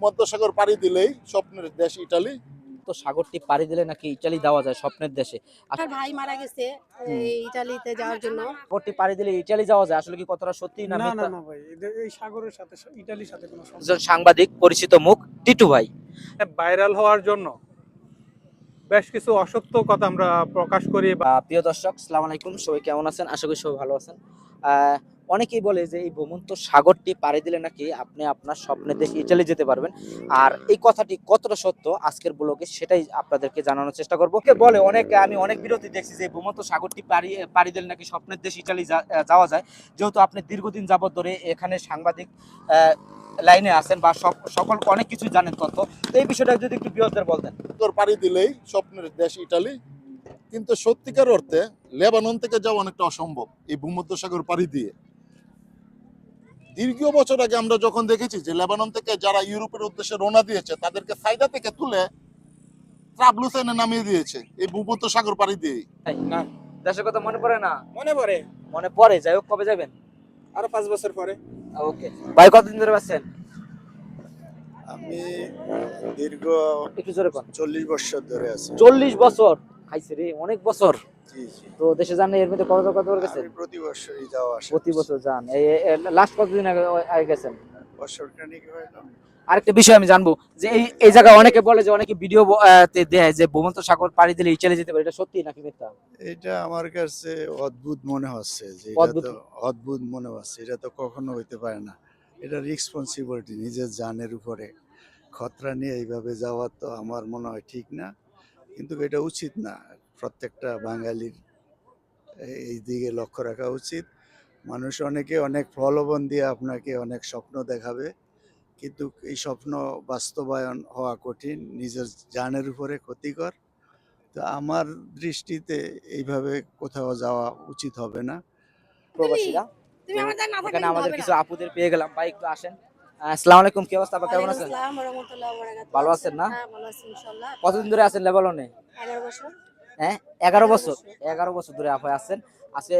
ভূমধ্যসাগর পাড়ি দিলেই স্বপ্নের দেশ ইটালি। তো সাগরটি পাড়ি দিলে নাকি ইটালি যাওয়া যায় স্বপ্নের দেশে। আমার ভাই মারা গেছে ইটালিতে যাওয়ার জন্য। সাগরটি পাড়ি দিলে ইটালি যাওয়া যায়, আসলে কি কথাটা সত্যি না না না মিথ্যা? না ভাই, এই সাগরের সাথে ইতালির সাথে কোনো সম্পর্ক একজন সাংবাদিক, পরিচিত মুখ, টিটু ভাই। ভাইরাল হওয়ার জন্য বেশ কিছু অসত্য কথা আমরা প্রকাশ করি। প্রিয় দর্শক, আসসালামু আলাইকুম, সবাই কেমন আছেন? আশা করি সবাই ভালো আছেন। অনেকেই বলে যে এই ভ্রমন্ত সাগরটি পাড়ি দিলে নাকি আপনি আপনার স্বপ্নের দেশ ইটালি যেতে পারবেন। আর এই কথাটি কতটা সত্য আজকের ব্লগে সেটাই আপনাদেরকে জানানোর চেষ্টা করবো। বলে অনেকে, আমি অনেক বিরতি দেখছি যে ভ্রমন্ত সাগরটি পাড়ি দিলে নাকি স্বপ্নের দেশ ইটালি যাওয়া যায়। যেহেতু আপনি দীর্ঘদিন যাবত ধরে এখানে সাংবাদিক লাইনে আছেন বা সকল অনেক কিছু জানেন তথ্য, তো এই বিষয়টা যদি একটু বৃহত্তর বলতেন। সাগর পাড়ি দিলেই স্বপ্নের দেশ ইটালি, কিন্তু সত্যিকার অর্থে লেবানন থেকে যাওয়া অনেকটা অসম্ভব এই ভূমধ্যসাগর পাড়ি দিয়ে। দীর্ঘ বছর আগে আমরা যখন দেখেছি যে লেবানন থেকে যারা ইউরোপের উদ্দেশ্যে রওনা দিয়েছে তাদেরকে সাইদা থেকে তুলে ট্রাবলুসেনে নামিয়ে দিয়েছে এই ভূমধ্যসাগর পাড়ি দিয়ে। না, দেশের কথা মনে পড়ে না? মনে পড়ে, যাই হোক, কবে যাবেন? আরো 5 বছর পরে। ওকে ভাই, কতদিন ধরে আছেন? আমি দীর্ঘ একটু জোরে কোন। 40 বছর ধরে আছি। 40 বছর খাইছে রে, অনেক বছর। জি জি। তো দেশে যান এর মধ্যে কতবার গেছেন? আমি প্রতি বছরই যাওয়া আসা প্রতি করছি। বছর যান। এই লাস্ট কতদিন আগে গেছেন? বছরখানেক হলো। আরেকটা বিষয় আমি জানবো যে এই জায়গায় অনেকে বলে যে অনেকে ভিডিও দেয় যে ভূমন্ত সাগর পাড়ি দিলে ইটালি যেতে পারে, এটা সত্যি নাকি মিথ্যা? এটা আমার কাছে অদ্ভুত মনে হচ্ছে যে অদ্ভুত? অদ্ভুত মনে হচ্ছে, এটা তো কখনো হইতে পারে না। এটা রেসপন্সিবিলিটি, নিজের জানের উপরে খতরা নিয়ে এইভাবে যাওয়া তো আমার মনে হয় ঠিক না, কিন্তু এটা উচিত না। প্রত্যেকটা বাঙালির এই দিকে লক্ষ্য রাখা উচিত। মানুষ অনেকে অনেক প্রলোভন দিয়ে আপনাকে অনেক স্বপ্ন দেখাবে, কিন্তু এই স্বপ্ন বাস্তবায়ন হওয়া কঠিন, নিজের জানের উপরে ক্ষতিকর। তো আমার দৃষ্টিতে এইভাবে কোথাও যাওয়া উচিত হবে না। প্রবাসীরা তুমি আমার না থাকলে এখানে আমাদের হবে কিছু না। আপুদের পেয়ে গেলাম। ভাই একটু আসেন। আসসালামু আলাইকুম, কি অবস্থা? আপা কেমন আছেন? আসসালামু রাহমাতুল্লাহি ওয়া বারাকাতুহু। ভালো আছেন না? হ্যাঁ, ভালো আছি ইনশাআল্লাহ। কতদিন ধরে আছেন লেবাননে? 11 বছর। হ্যাঁ, 11 বছর। 11 বছর ধরে আপা আছেন। আজকে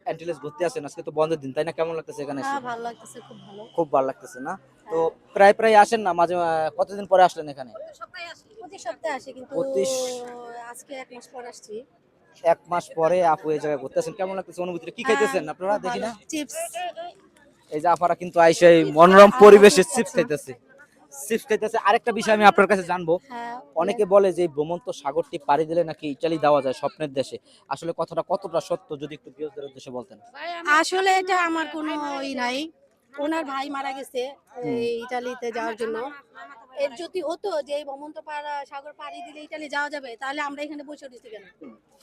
অ্যান্টিলেস ঘুরতে আসেন, আজকে তো বন্ধের দিন, তাই না? কেমন লাগতেছে এখানে এসে? হ্যাঁ, ভালো লাগতেছে, খুব ভালো। খুব ভালো লাগতেছে না? তো হ্যাঁ। প্রায় আসেন না মাঝে? কতদিন পরে আসলেন এখানে? প্রতি সপ্তাহে আসি, কিন্তু আজকে 1 মাস পর আসছি। 1 মাস পরে আপু এই জায়গায় ঘুরতে আসেন, কেমন লাগতেছে? অনুভূতিটা কি খাইতেছেন আপনারা? খুব দেখি ভালো। না, চিপস। এই যে আপারা কিন্তু আইসা এই মনোরম পরিবেশে চিপস খাইতেছে। আরেকটা বিষয় আমি আপনার কাছে জানবো। হ্যাঁ, অনেকে বলে যে এই ভ্রমন্ত সাগরটি পাড়ি দিলে নাকি ইটালি যাওয়া যায় স্বপ্নের দেশে, আসলে কথাটা কতটা সত্য যদি একটু বিয়োগের উদ্দেশ্যে বলতেন। আসলে এটা আমার কোনো নাই। ওনার ভাই মারা গেছে ইটালিতে যাওয়ার জন্য। এর যদি হতো যে এই সাগর পাড়ি দিলে ইটালি যাওয়া যাবে, তাহলে আমরা এখানে বসে রয়েছি কেন?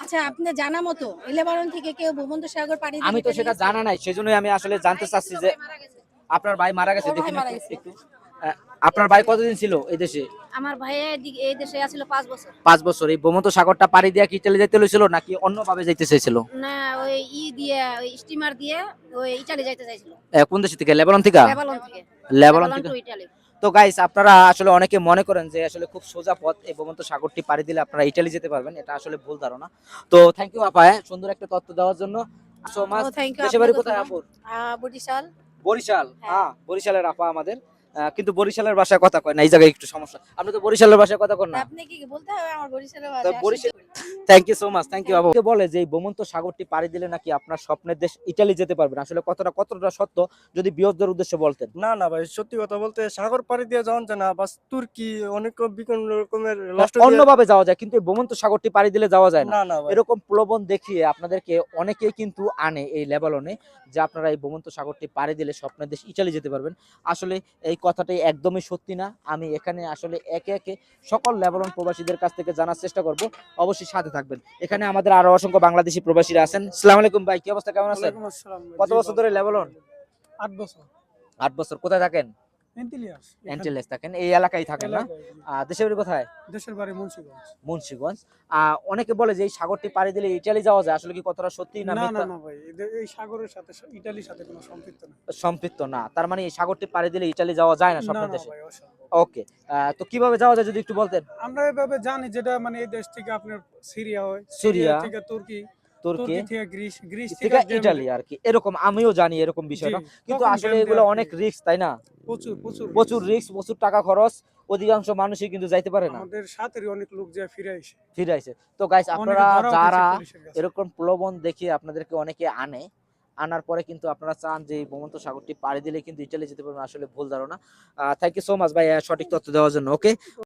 আচ্ছা, আপনি জানা মতো লেবানন থেকে কেউ ভূমন্ত সাগর পাড়ি দিলে আমি তো ইটালি সেটা গেছে? জানা নাই, সেজন্যই আমি আসলে জানতে চাচ্ছি যে আপনার ভাই মারা গেছে। ওর ভাই দেখি না মারা গেছে। একটু। আপনার ভাই কতদিন ছিল এই দেশে? আমার ভাই এই দেশে আছিল 5 বছর। 5 বছর। এই ভ্রমন্ত সাগরটা পাড়ি দিয়ে কি ইটালি যেতে হয়েছিল নাকি অন্যভাবে যাইতে চাইছিল? না, ওই দিয়ে ওই স্টিমার দিয়ে ওই ইটালি যাইতে চাইছিল। কোন দেশ থেকে? লেবানন থেকে? লেবানন থেকে। লেবানন থেকে। Two Italy. তো গাইস, আপনারা আসলে অনেকে মনে করেন যে আসলে খুব সোজা পথ, এই ভূমন্ত সাগরটি পাড়ি দিলে আপনারা ইটালি যেতে পারবেন, এটা আসলে ভুল ধারণা। তো থ্যাংক ইউ আপা, সুন্দর একটা তথ্য দেওয়ার জন্য। So much. Thank you. দেশের বাড়ি কোথায় আপুর? বরিশাল। বরিশাল। হ্যাঁ। হ্যাঁ, বরিশালের আপা আমাদের। কিন্তু বরিশালের ভাষায় কথা কয় না, এই জায়গায় একটু সমস্যা। আপনি তো বরিশালের ভাষায় কথা কন না? আপনি কি বলতে হবে আমার বরিশালের তো ভাষা? Barishal. Thank you so much, thank you আপু। বলে যে এই ভূমন্ত সাগরটি পাড়ি দিলে নাকি আপনার স্বপ্নের দেশ ইটালি যেতে পারবেন, আসলে কতটা সত্য যদি বিয়োগের উদ্দেশ্যে বলতেন। না না ভাই, সত্যি কথা বলতে সাগর পাড়ি দিয়ে যাওয়া যায় না, বাস তুর্কি অনেক বিভিন্ন রকমের রাষ্ট্র দিয়ে- অন্যভাবে যাওয়া যায়, কিন্তু এই ভূমন্ত সাগরটি পাড়ি দিলে যাওয়া যায় না। না না ভাই, এরকম প্রলোভন দেখিয়ে আপনাদেরকে অনেকেই কিন্তু আনে এই লেবাননে যে আপনারা এই ভূমন্ত সাগরটি পাড়ি দিলে স্বপ্নের দেশ ইটালি যেতে পারবেন। আসলে এই কথাটাই একদমই সত্যি না। আমি এখানে আসলে একে একে সকল লেবানন প্রবাসীদের কাছ থেকে জানার চেষ্টা করব, অবশ্যই সাথে থাকবেন। এখানে আমাদের আরো অসংখ্য বাংলাদেশি প্রবাসীরা আছেন। আসসালামু আলাইকুম ভাই, কি অবস্থা, কেমন আছেন? ওয়ালাইকুম আসসালাম ভাই। কত জি, বছর ধরে লেবানন? 8 বছর। 8 বছর। কোথায় থাকেন? এন্টিলিয়াস। অ্যান্টিলেস থাকেন, এই এলাকায় থাকেন না? দেশের বাড়ি কোথায়? দেশের বাড়ি মুন্সিগঞ্জ। মুন্সিগঞ্জ। অনেকে বলে যে এই সাগরটি পাড়ি দিলে ইটালি যাওয়া যায়, আসলে কি কথাটা সত্যি না না না মিথ্যা? না ভাই, এই সাগরের সাথে ইতালির সাথে কোনো সম্পৃক্ত না। সম্পৃক্ত না, তার মানে এই সাগরটি পাড়ি দিলে ইটালি যাওয়া যায় না না স্বপ্নের না দেশে। ভাই, অসম্ভব। ওকে, তো কিভাবে যাওয়া যায় যদি একটু বলতেন। আমরা এভাবে জানি, যেটা মানে এই দেশ থেকে আপনার সিরিয়া হয়, সিরিয়া থেকে তুর্কি, তুর্কি তুর্কি থেকে গ্রিস, গ্রিস থেকে থেকে ইটালি আর কি, এরকম আমিও জানি এরকম বিষয়টা, কিন্তু তখন আসলে জ্ঞান এগুলো দেয়া আর অনেক কি। রিস্ক, তাই না? প্রচুর প্রচুর প্রচুর রিস্ক, প্রচুর টাকা খরচ, অধিকাংশ মানুষই কিন্তু যাইতে পারে না, আমাদের সাথেরই অনেক লোক যে ফিরে আসে, ফিরে আইছে। তো গাইস, অনেকে আপনারা ধরাও খাইছে যারা পুলিশের কাছে। এরকম প্রলোভন দেখিয়ে আপনাদেরকে অনেকে আনার পরে কিন্তু আপনারা চান যে এই ভূমন্ত সাগরটি পাড়ি দিলে কিন্তু ইটালি যেতে পারবেন, আসলে ভুল ধারণা। থ্যাংক ইউ সো মাচ ভাই সঠিক তথ্য দেওয়ার জন্য। ওকে।